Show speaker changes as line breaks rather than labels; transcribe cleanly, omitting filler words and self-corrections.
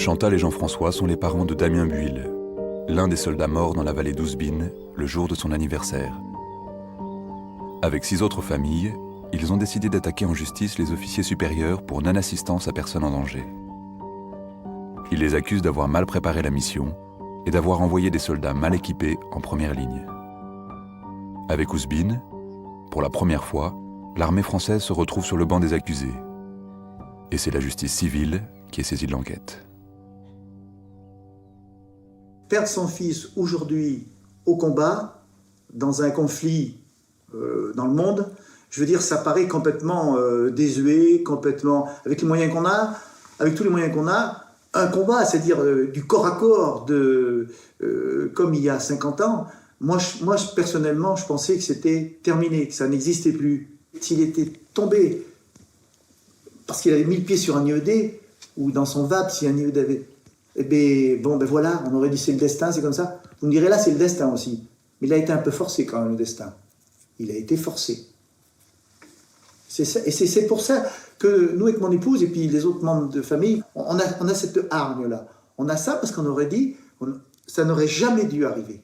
Chantal et Jean-François sont les parents de Damien Buil, l'un des soldats morts dans la vallée d'Ouzbine le jour de son anniversaire. Avec 6 autres familles, ils ont décidé d'attaquer en justice les officiers supérieurs pour non-assistance à personne en danger. Ils les accusent d'avoir mal préparé la mission et d'avoir envoyé des soldats mal équipés en première ligne. Avec Ouzbine, pour la première fois, l'armée française se retrouve sur le banc des accusés. Et c'est la justice civile qui est saisie de l'enquête.
Perdre son fils aujourd'hui au combat, dans un conflit dans le monde, je veux dire, ça paraît complètement désuet, complètement, avec les moyens qu'on a, avec tous les moyens qu'on a, un combat, c'est-à-dire du corps à corps, comme il y a 50 ans, moi, personnellement, je pensais que c'était terminé, que ça n'existait plus. S'il était tombé, parce qu'il avait mis le pied sur un IED, ou dans son VAP, si un IED avait... Eh bien, bon, ben voilà, on aurait dit c'est le destin, c'est comme ça. Vous me direz là, c'est le destin aussi. Mais il a été un peu forcé quand même, le destin. Il a été forcé. C'est ça, et c'est pour ça que nous, avec mon épouse et puis les autres membres de famille, on a cette hargne-là. On a ça parce qu'on aurait dit, ça n'aurait jamais dû arriver.